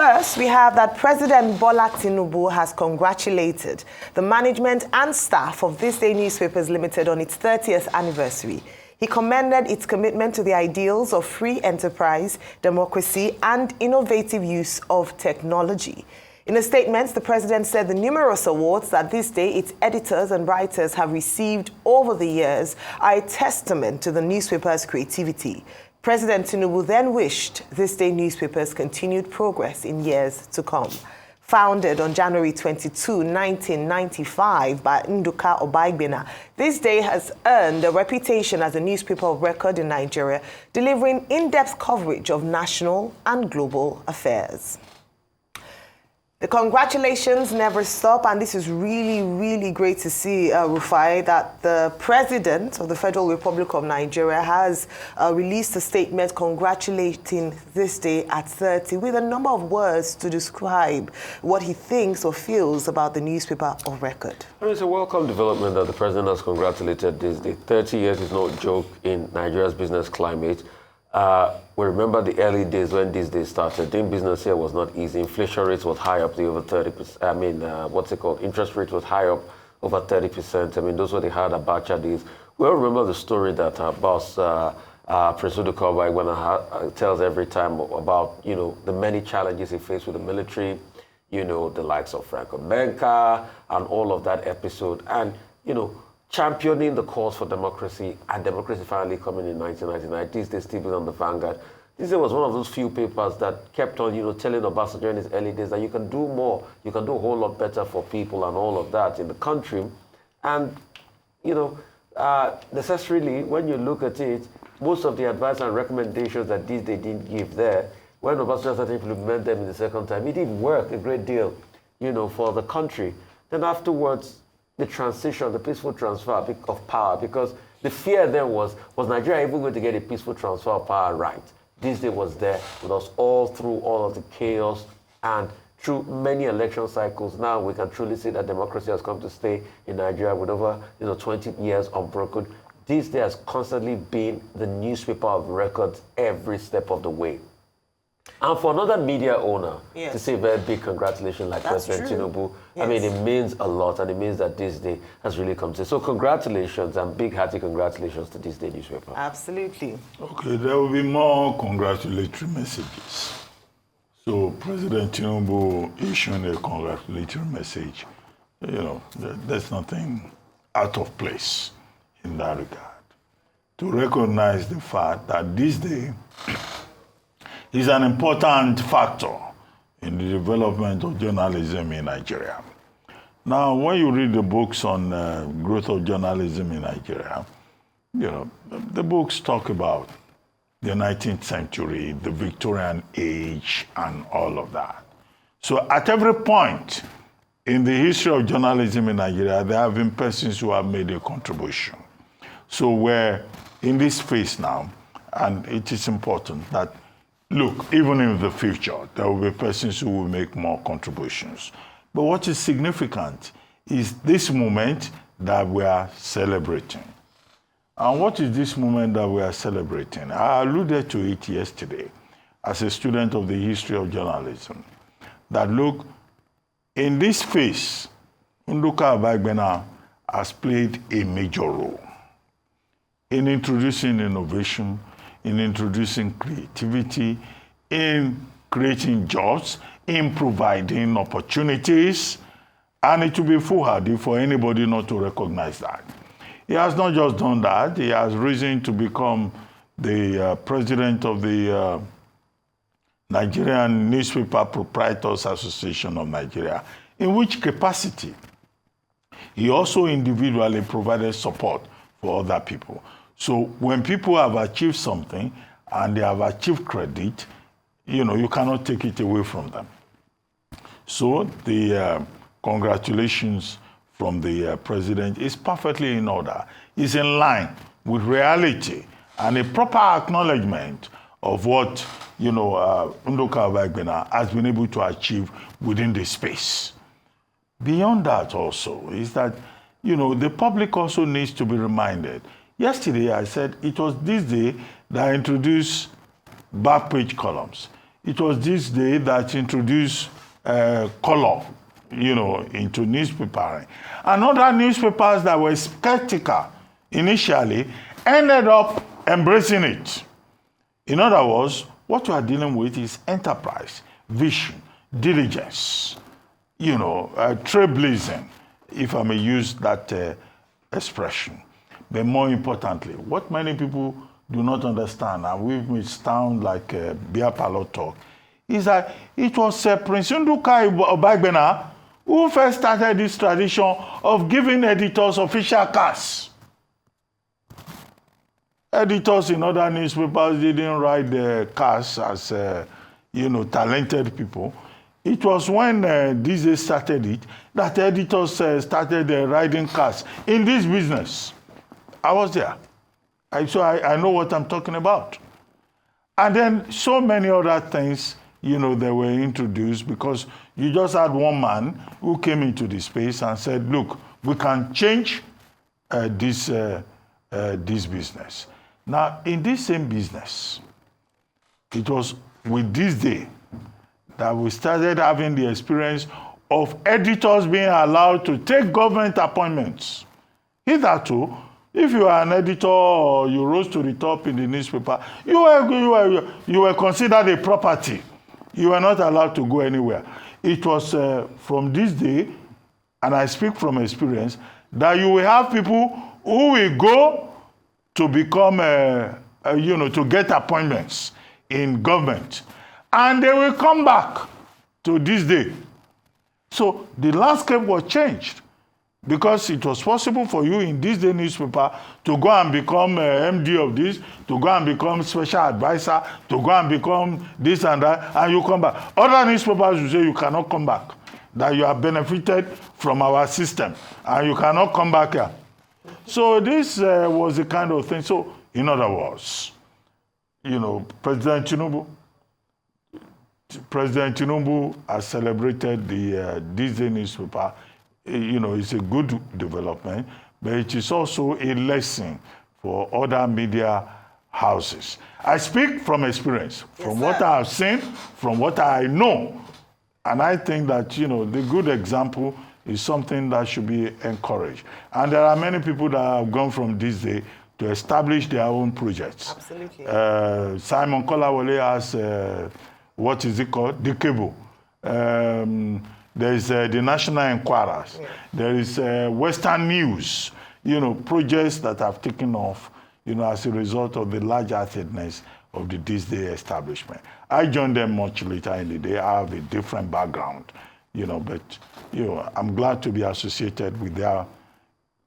first, we have that President Bola Tinubu has congratulated the management and staff of ThisDay Newspapers Limited on its 30th anniversary. He commended its commitment to the ideals of free enterprise, democracy, and innovative use of technology. In a statement, the president said the numerous awards that ThisDay, its editors and writers have received over the years are a testament to the newspaper's creativity. President Tinubu then wished ThisDay Newspapers continued progress in years to come. Founded on January 22, 1995 by Nduka Obaigbena, ThisDay has earned a reputation as a newspaper of record in Nigeria, delivering in-depth coverage of national and global affairs. The congratulations never stop, and this is really, really great to see, Rufai, that the President of the Federal Republic of Nigeria has released a statement congratulating ThisDay at 30 with a number of words to describe what he thinks or feels about the newspaper of record. It's a welcome development that the President has congratulated ThisDay. 30 years is no joke in Nigeria's business climate. We remember the early days when ThisDay started. Doing business here was not easy. Inflation rates was high up to over 30%. Interest rate was high up over 30%. I mean, those were the hard Abacha days. We all remember the story that our boss, Prince Uduka, tells every time about, the many challenges he faced with the military, the likes of Franco Benka and all of that episode. And, championing the cause for democracy, and democracy finally coming in 1999. ThisDay still been on the vanguard. ThisDay was one of those few papers that kept on, telling Obasanjo in his early days that you can do more, you can do a whole lot better for people and all of that in the country. And, necessarily, when you look at it, most of the advice and recommendations that ThisDay didn't give there, when Obasanjo started to implement them in the second time, it did work a great deal, for the country. Then afterwards, the transition, the peaceful transfer of power, because the fear then was Nigeria even going to get a peaceful transfer of power right? ThisDay was there with us all through all of the chaos and through many election cycles. Now we can truly say that democracy has come to stay in Nigeria with over 20 years unbroken. ThisDay has constantly been the newspaper of records every step of the way. And for another media owner to say very big congratulations like President Tinubu, I mean, it means a lot, and it means that ThisDay has really come to. So congratulations, and big hearty congratulations to ThisDay newspaper. Absolutely. Okay, there will be more congratulatory messages. So President Tinubu issuing a congratulatory message, there's nothing out of place in that regard. To recognize the fact that ThisDay is an important factor in the development of journalism in Nigeria. Now, when you read the books on growth of journalism in Nigeria, the books talk about the 19th century, the Victorian age, and all of that. So at every point in the history of journalism in Nigeria, there have been persons who have made a contribution. So we're in this phase now, and it is important that look, even in the future, there will be persons who will make more contributions. But what is significant is this moment that we are celebrating. And what is this moment that we are celebrating? I alluded to it yesterday as a student of the history of journalism. That look, in this phase, Nduka Obaigbena has played a major role in introducing innovation, in introducing creativity, in creating jobs, in providing opportunities, and it will be foolhardy for anybody not to recognize that. He has not just done that, he has risen to become the president of the Nigerian Newspaper Proprietors Association of Nigeria, in which capacity he also individually provided support for other people. So when people have achieved something and they have achieved credit, you cannot take it away from them. So the congratulations from the president is perfectly in order. It's in line with reality and a proper acknowledgement of what, Nduka Obaigbena has been able to achieve within the space. Beyond that also is that, the public also needs to be reminded. Yesterday, I said it was ThisDay that introduced back page columns. it was ThisDay that introduced color, into newspapering. And other newspapers that were skeptical initially ended up embracing it. In other words, what we are dealing with is enterprise, vision, diligence, trailblazing, if I may use that expression. But more importantly, what many people do not understand, and we may sound like beer parlor talk, is that it was Prince Nduka Obagbena who first started this tradition of giving editors official cars. Editors in other newspapers didn't write the cars as, talented people. It was when ThisDay started it that editors started writing cars in this business. I was there. So I know what I'm talking about. And then so many other things, they were introduced because you just had one man who came into the space and said, look, we can change this business. Now, in this same business, it was with ThisDay that we started having the experience of editors being allowed to take government appointments. Hitherto, if you are an editor or you rose to the top in the newspaper, you were considered a property. You were not allowed to go anywhere. It was from ThisDay, and I speak from experience, that you will have people who will go to become, to get appointments in government. And they will come back to ThisDay. So the landscape was changed because it was possible for you in ThisDay newspaper to go and become MD of this, to go and become special advisor, to go and become this and that, and you come back. Other newspapers will say you cannot come back, that you have benefited from our system, and you cannot come back here. So this was the kind of thing. So in other words, President Tinubu has celebrated the ThisDay newspaper. It's a good development, but it is also a lesson for other media houses. I speak from experience, from what I have seen, from what I know. And I think that, the good example is something that should be encouraged. And there are many people that have gone from ThisDay to establish their own projects. Absolutely. Simon Kolawole has, what is it called? The Cable. There is the National Enquirers. Yeah. There is Western News, projects that have taken off, as a result of the large-heartedness of the ThisDay establishment. I joined them much later in the day. I have a different background, but, I'm glad to be associated with their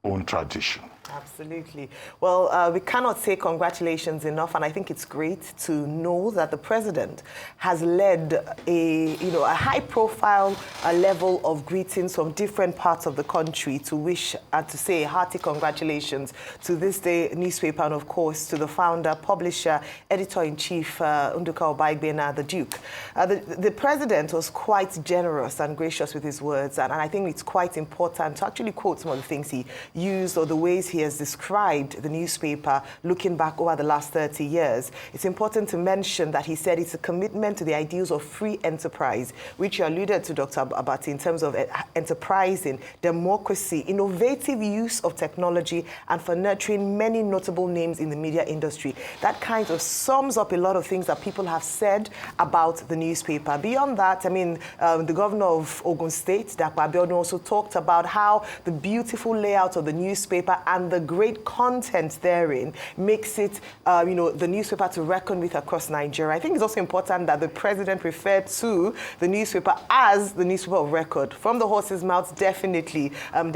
own tradition. Absolutely. Well, we cannot say congratulations enough, and I think it's great to know that the president has led a high-profile level of greetings from different parts of the country to wish and to say hearty congratulations to ThisDay newspaper, and of course to the founder, publisher, editor-in-chief Nduka Obagbena, the Duke. The president was quite generous and gracious with his words, and I think it's quite important to actually quote some of the things he used or the ways he has described the newspaper looking back over the last 30 years. It's important to mention that he said it's a commitment to the ideals of free enterprise, which you alluded to, Dr. Abati, in terms of enterprising, democracy, innovative use of technology, and for nurturing many notable names in the media industry. That kind of sums up a lot of things that people have said about the newspaper. Beyond that, the governor of Ogun State, Dapo Abiodun, also talked about how the beautiful layout of the newspaper and the great content therein makes it, the newspaper to reckon with across Nigeria. I think it's also important that the president referred to the newspaper as the newspaper of record. From the horse's mouth, definitely, and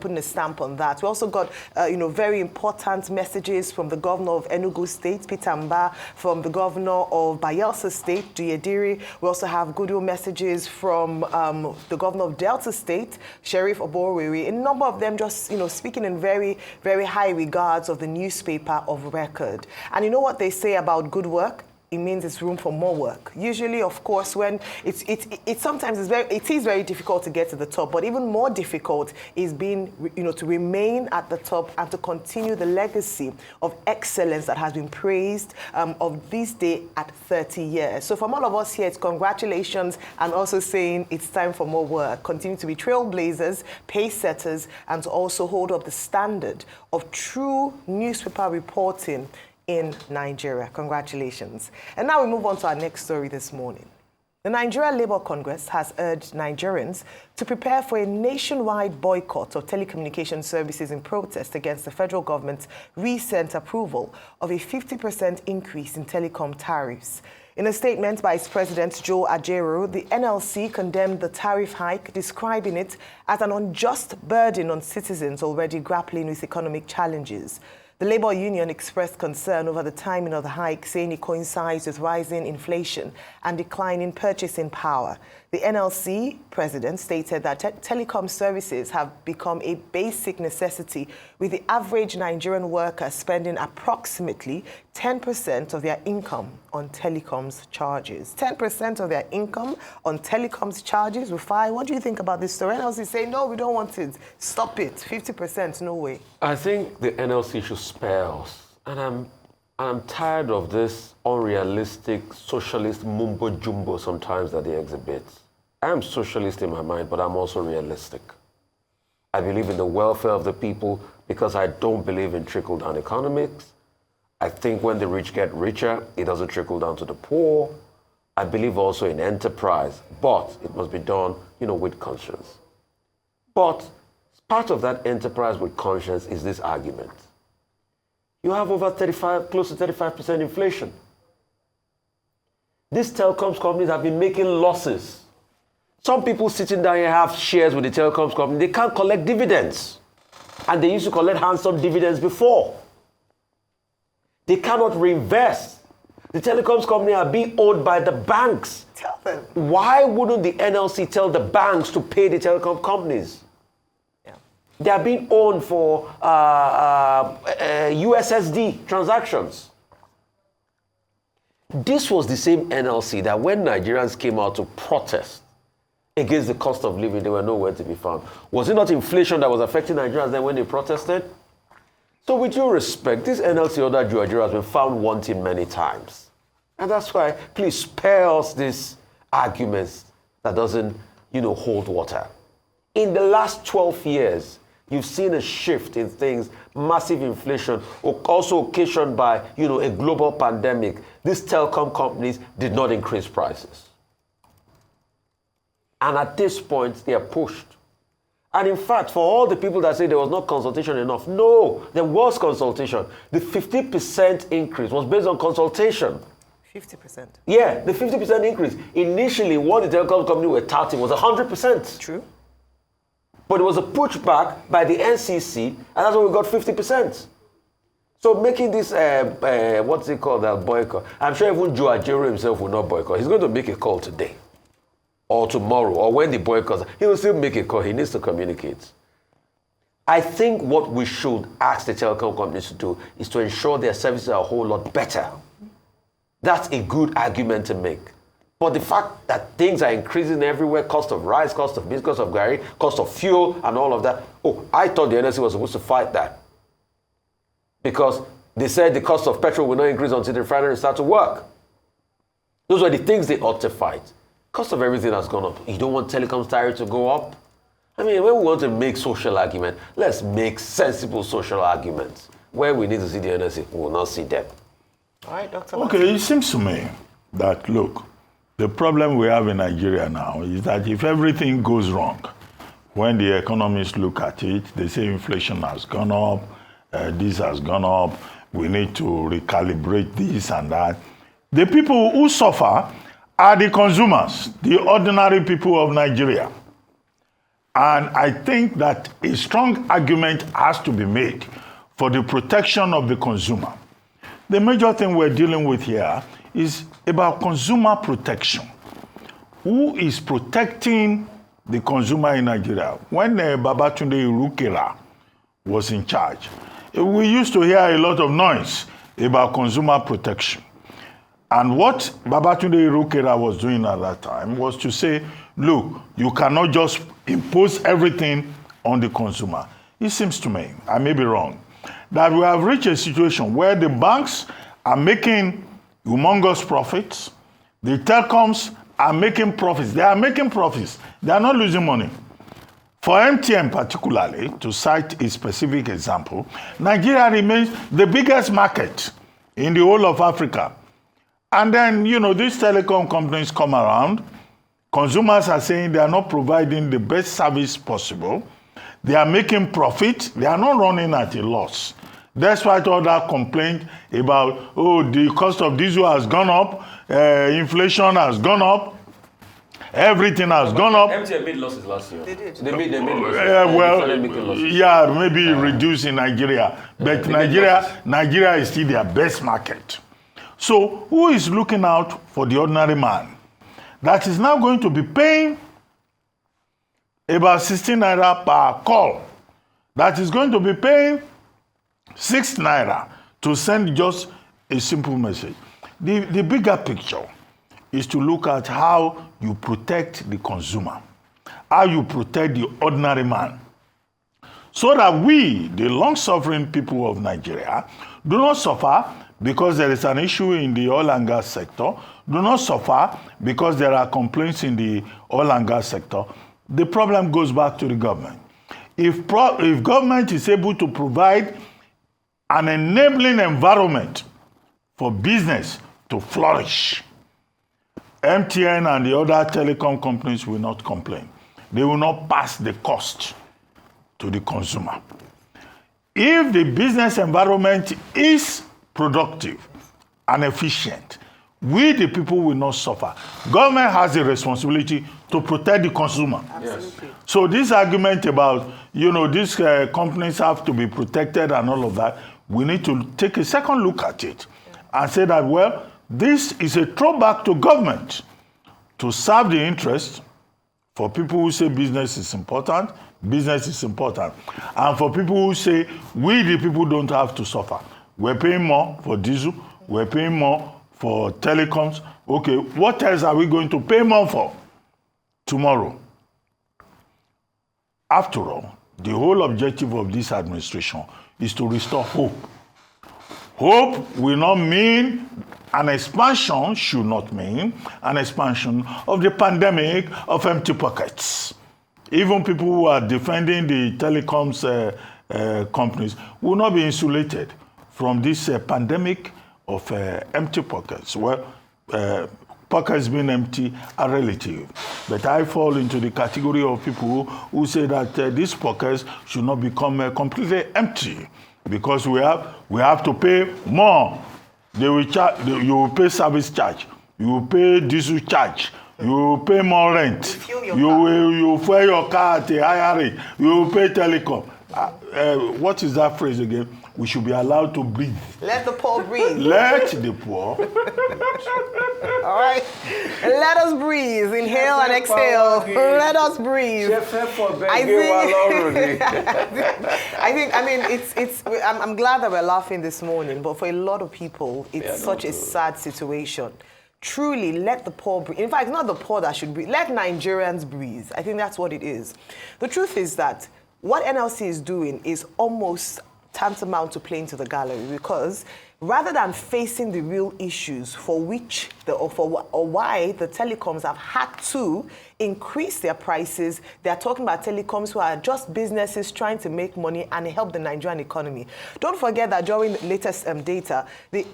putting a stamp on that. We also got, very important messages from the governor of Enugu State, Peter Mba, from the governor of Bayelsa State, Duyediri. We also have goodwill messages from the governor of Delta State, Sheriff Oborwiri. A number of them just, speaking in very, very high regards of the newspaper of record. And you know what they say about good work? it means it's room for more work. Usually, of course, when it sometimes is very difficult to get to the top, but even more difficult is being, to remain at the top and to continue the legacy of excellence that has been praised of this day at 30 years. So from all of us here, it's congratulations and also saying it's time for more work. Continue to be trailblazers, pace setters, and to also hold up the standard of true newspaper reporting in Nigeria. Congratulations. And now we move on to our next story this morning. The Nigeria Labour Congress has urged Nigerians to prepare for a nationwide boycott of telecommunication services in protest against the federal government's recent approval of a 50% increase in telecom tariffs. In a statement by its president, Joe Ajaero, the NLC condemned the tariff hike, describing it as an unjust burden on citizens already grappling with economic challenges. The Labour Union expressed concern over the timing of the hike, saying it coincides with rising inflation and declining purchasing power. The NLC president stated that telecom services have become a basic necessity, with the average Nigerian worker spending approximately 10% of their income on telecoms charges. 10% of their income on telecoms charges. Rufai, what do you think about this story? NLC is saying, no, we don't want it. Stop it. 50%, no way. I think the NLC should spare us. And I'm tired of this unrealistic socialist mumbo-jumbo sometimes that they exhibit. I am socialist in my mind, but I'm also realistic. I believe in the welfare of the people because I don't believe in trickle-down economics. I think when the rich get richer, it doesn't trickle down to the poor. I believe also in enterprise, but it must be done, with conscience. But part of that enterprise with conscience is this argument. You have over close to 35% inflation. These telecoms companies have been making losses. Some people sitting down here have shares with the telecoms company. They can't collect dividends. And they used to collect handsome dividends before. They cannot reinvest. The telecoms company are being owned by the banks. Tell them. Why wouldn't the NLC tell the banks to pay the telecom companies? Yeah. They are being owned for USSD transactions. This was the same NLC that when Nigerians came out to protest against the cost of living, they were nowhere to be found. Was it not inflation that was affecting Nigerians then when they protested? So with due respect, this NLC under Joe Ajaero has been found wanting many times. And that's why, please spare us these arguments that doesn't, hold water. In the last 12 years, you've seen a shift in things, massive inflation, also occasioned by, a global pandemic. These telecom companies did not increase prices. And at this point, they are pushed. And in fact, for all the people that say there was not consultation enough, no, there was consultation. The 50% increase was based on consultation. 50%? Yeah, the 50% increase. Initially, what the telecom company were touting was 100%. True. But it was a pushback by the NCC, and that's why we got 50%. So making this, what's it called, that boycott, I'm sure even Joe Ajaero himself will not boycott. He's going to make a call today, or tomorrow, or when the boycott, he will still make a call. He needs to communicate. I think what we should ask the telecom companies to do is to ensure their services are a whole lot better. That's a good argument to make. But the fact that things are increasing everywhere, cost of rice, cost of beans, cost of gari, cost of fuel, and all of that, I thought the NLC was supposed to fight that. Because they said the cost of petrol will not increase until the refinery starts to work. Those were the things they ought to fight. Cost of everything has gone up. You don't want telecom tariff to go up? I mean, when we want to make social argument, let's make sensible social arguments. Where we need to see the NLC, we will not see them. All right, Dr. Okay, it seems to me that, look, the problem we have in Nigeria now is that if everything goes wrong, when the economists look at it, they say inflation has gone up, this has gone up, we need to recalibrate this and that. The people who suffer are the consumers, the ordinary people of Nigeria. And I think that a strong argument has to be made for the protection of the consumer. The major thing we're dealing with here is about consumer protection. Who is protecting the consumer in Nigeria? When Babatunde Irukera was in charge, we used to hear a lot of noise about consumer protection. And what Babatunde Irukera was doing at that time was to say, look, you cannot just impose everything on the consumer. It seems to me, I may be wrong, that we have reached a situation where the banks are making humongous profits, the telecoms are making profits. They are making profits. They are not losing money. For MTN particularly, to cite a specific example, Nigeria remains the biggest market in the whole of Africa. And then, these telecom companies come around. Consumers are saying they are not providing the best service possible. They are making profit. They are not running at a loss. Despite all that complaint about, the cost of diesel has gone up, inflation has gone up, everything has gone up. MTN made losses last year. They did. They made losses. Maybe reduced in Nigeria. But Nigeria is still their best market. So who is looking out for the ordinary man that is now going to be paying about 16 naira per call, that is going to be paying 6 naira to send just a simple message? The bigger picture is to look at how you protect the consumer, how you protect the ordinary man, so that we, the long-suffering people of Nigeria, do not suffer because there is an issue in the oil and gas sector, do not suffer because there are complaints in the oil and gas sector. The problem goes back to the government. If government is able to provide an enabling environment for business to flourish, MTN and the other telecom companies will not complain. They will not pass the cost to the consumer. If the business environment is productive and efficient, we the people will not suffer. Government has a responsibility to protect the consumer. Absolutely. So this argument about, these companies have to be protected and all of that, we need to take a second look at it and say that, well, this is a throwback to government to serve the interest for people who say business is important, and for people who say we the people don't have to suffer. We're paying more for diesel, we're paying more for telecoms. Okay, what else are we going to pay more for tomorrow? After all, the whole objective of this administration is to restore hope. Hope will not mean an expansion, should not mean an expansion of the pandemic of empty pockets. Even people who are defending the telecoms companies will not be insulated from this pandemic of empty pockets. Well, pockets being empty are relative. But I fall into the category of people who say that these pockets should not become completely empty, because we have to pay more. They will you will pay service charge, you will pay diesel charge, you will pay more rent, you will fuel your car at a higher rate, you will pay telecom. What is that phrase again? We should be allowed to breathe. Let the poor breathe. Let the poor. All right. Let us breathe. Inhale and exhale. Let us breathe. I'm glad that we're laughing this morning, but for a lot of people, it's such a sad situation. Truly, let the poor breathe. In fact, it's not the poor that should breathe. Let Nigerians breathe. I think that's what it is. The truth is that what NLC is doing is almost tantamount to playing to the gallery, because rather than facing the real issues for which why the telecoms have had to increase their prices, they're talking about telecoms who are just businesses trying to make money and help the Nigerian economy. Don't forget that during the latest data, the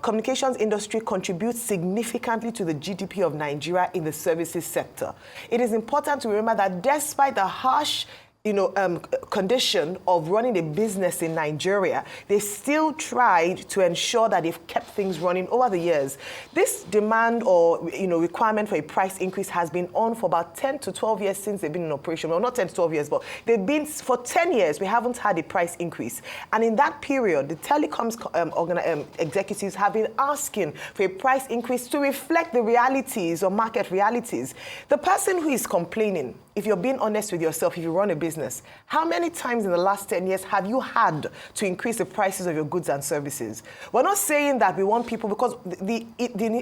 communications industry contributes significantly to the GDP of Nigeria in the services sector. It is important to remember that despite the harsh condition of running a business in Nigeria, they still tried to ensure that they've kept things running over the years. This demand or requirement for a price increase has been on for about 10 to 12 years since they've been in operation. Well, not 10 to 12 years, but they've been for 10 years. We haven't had a price increase, and in that period, the telecoms executives have been asking for a price increase to reflect the realities or market realities. The person who is complaining if you're being honest with yourself, if you run a business, how many times in the last 10 years have you had to increase the prices of your goods and services? We're not saying that we want people, because the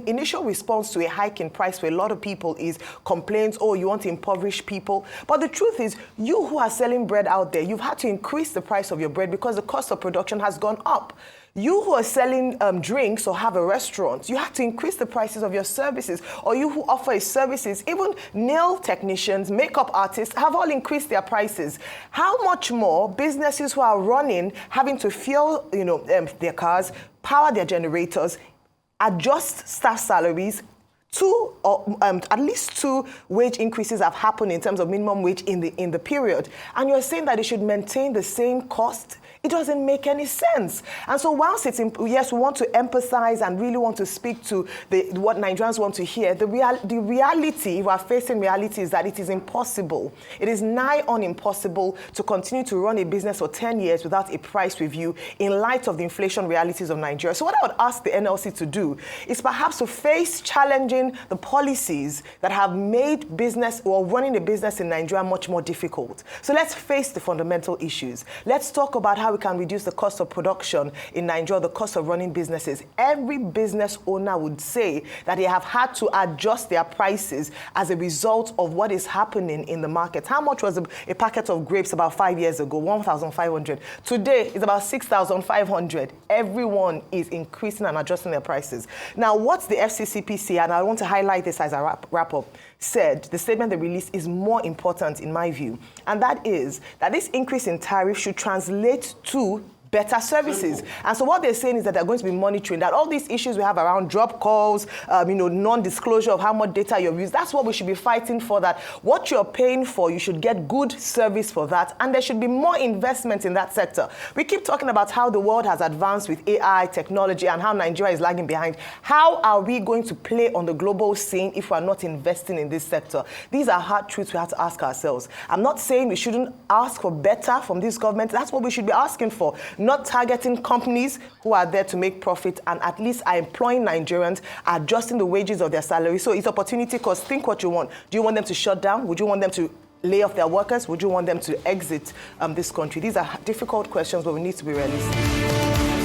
initial response to a hike in price for a lot of people is complaints, oh, you want to impoverish people. But the truth is, you who are selling bread out there, you've had to increase the price of your bread because the cost of production has gone up. You who are selling drinks or have a restaurant, you have to increase the prices of your services. Or you who offer services, even nail technicians, makeup artists, have all increased their prices. How much more businesses who are running, having to fuel, their cars, power their generators, adjust staff salaries, at least 2 wage increases have happened in terms of minimum wage in the period. And you're saying that it should maintain the same cost? It doesn't make any sense. And so whilst yes, we want to emphasize and really want to speak to what Nigerians want to hear, the reality, if we're facing reality, is that it is impossible. It is nigh on impossible to continue to run a business for 10 years without a price review in light of the inflation realities of Nigeria. So what I would ask the NLC to do is perhaps to face challenging the policies that have made business or running a business in Nigeria much more difficult. So let's face the fundamental issues. Let's talk about how we can reduce the cost of production in Nigeria, the cost of running businesses. Every business owner would say that they have had to adjust their prices as a result of what is happening in the market. How much was a packet of grapes about 5 years ago? 1,500. Today, it's about 6,500. Everyone is increasing and adjusting their prices. Now, what's the FCCPC, and I want to highlight this as I wrap up, said, the statement they released is more important in my view, and that is that this increase in tariff should translate to better services. And so what they're saying is that they're going to be monitoring that all these issues we have around drop calls, non-disclosure of how much data you've used, that's what we should be fighting for, that what you're paying for, you should get good service for that, and there should be more investment in that sector. We keep talking about how the world has advanced with AI, technology, and how Nigeria is lagging behind. How are we going to play on the global scene if we're not investing in this sector? These are hard truths we have to ask ourselves. I'm not saying we shouldn't ask for better from this government. That's what we should be asking for. Not targeting companies who are there to make profit and at least are employing Nigerians, adjusting the wages of their salary. So it's opportunity cost. Think what you want. Do you want them to shut down? Would you want them to lay off their workers? Would you want them to exit this country? These are difficult questions, but we need to be realistic.